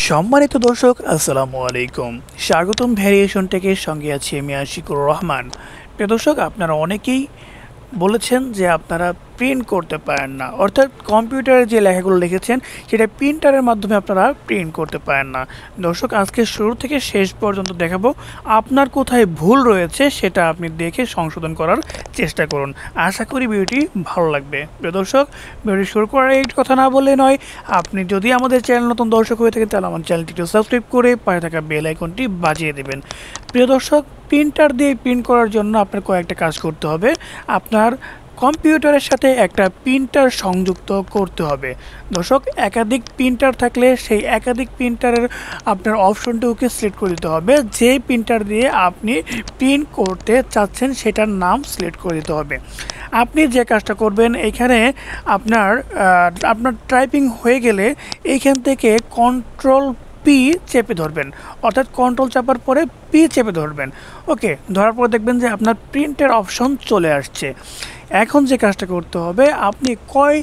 সম্মানিত দর্শক আসসালামু আলাইকুম। স্বাগতম ভ্যারিয়েশন টেকের সঙ্গে আছি আমি আশিকুর রহমান। প্রিয় দর্শক, আপনারা অনেকেই বলেছেন যে আপনারা প্রিন্ট করতে পারেন না, অর্থাৎ কম্পিউটারে যে লেখাগুলো লিখেছেন সেটা প্রিন্টারের মাধ্যমে আপনারা প্রিন্ট করতে পারেন না। দর্শক, আজকে শুরু থেকে শেষ পর্যন্ত দেখাবো আপনার কোথায় ভুল রয়েছে, সেটা আপনি দেখে সংশোধন করার চেষ্টা করুন। আশা করি ভিডিওটি ভালো লাগবে। প্রিয় দর্শক, ভিডিও শুরু করার এই কথা না বললে নয়, আপনি যদি আমাদের চ্যানেল নতুন দর্শক হয়ে থাকেন তাহলে আমার চ্যানেলটিকে সাবস্ক্রাইব করে পাশে থাকা বেল আইকনটি বাজিয়ে দেবেন। প্রিয় দর্শক, প্রিন্টার দিয়ে প্রিন্ট করার জন্য আপনার কয়েকটা কাজ করতে হবে। আপনার কম্পিউটারের সাথে একটা প্রিন্টার সংযুক্ত করতে হবে। দর্শক, একাধিক প্রিন্টার থাকলে সেই একাধিক প্রিন্টারের আপনার অপশনটিকে সিলেক্ট করে দিতে হবে। যে প্রিন্টার দিয়ে আপনি প্রিন্ট করতে চাচ্ছেন সেটার নাম সিলেক্ট করে দিতে হবে। আপনি যে কাজটা করবেন, এখানে আপনার টাইপিং হয়ে গেলে এইখান থেকে কন্ট্রোল পি চেপে ধরবেন, অর্থাৎ কন্ট্রোল চাপার পরে পি চেপে ধরবেন। ওকে, ধরার পর দেখবেন যে আপনার প্রিন্টের অপশন চলে আসছে। এখন যে কাজটা করতে হবে, আপনি কয়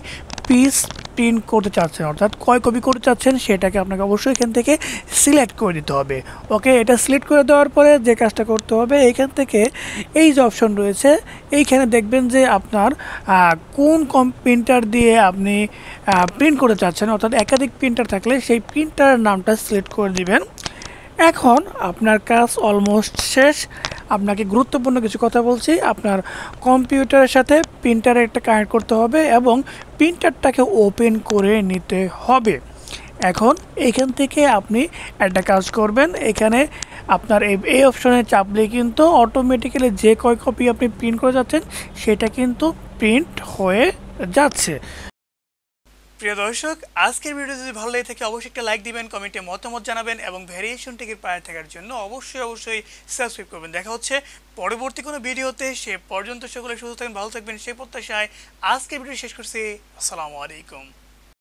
পিস প্রিন্ট করতে চাচ্ছেন, অর্থাৎ কয় কপি করতে চাচ্ছেন, সেটাকে আপনাকে অবশ্যই এখান থেকে সিলেক্ট করে দিতে হবে। ওকে, এটা সিলেক্ট করে দেওয়ার পরে যে কাজটা করতে হবে, এইখান থেকে এই যে অপশন রয়েছে এইখানে দেখবেন যে আপনার কোন প্রিন্টার দিয়ে আপনি প্রিন্ট করতে চাচ্ছেন, অর্থাৎ একাধিক প্রিন্টার থাকলে সেই প্রিন্টারের নামটা সিলেক্ট করে দিবেন। এখন আপনার কাজ অলমোস্ট শেষ। আপনাকে গুরুত্বপূর্ণ কিছু কথা বলছি। আপনার কম্পিউটারের সাথে প্রিন্টারে একটা কানেক্ট করতে হবে এবং প্রিন্টারটাকে ওপেন করে নিতে হবে। এখন এখান থেকে আপনি একটা কাজ করবেন, এখানে আপনার এই অপশনে চাপলে কিন্তু অটোমেটিক্যালি যে কয় কপি আপনি প্রিন্ট করে যাচ্ছেন সেটা কিন্তু প্রিন্ট হয়ে যাচ্ছে। প্রিয় দর্শক, আজকের ভিডিও যদি ভালো লেগে থাকে অবশ্যই একটা লাইক দিবেন, কমেন্টে মতামত জানাবেন এবং ভ্যারিয়েশন টেকের পাশে থাকার জন্য অবশ্যই সাবস্ক্রাইব করবেন। দেখা হচ্ছে পরবর্তী কোনো ভিডিওতে। সে পর্যন্ত সকলে সুস্থ থাকবেন, ভালো থাকবেন সেই প্রত্যাশায় আজকের ভিডিও শেষ করছি। আসসালামু আলাইকুম।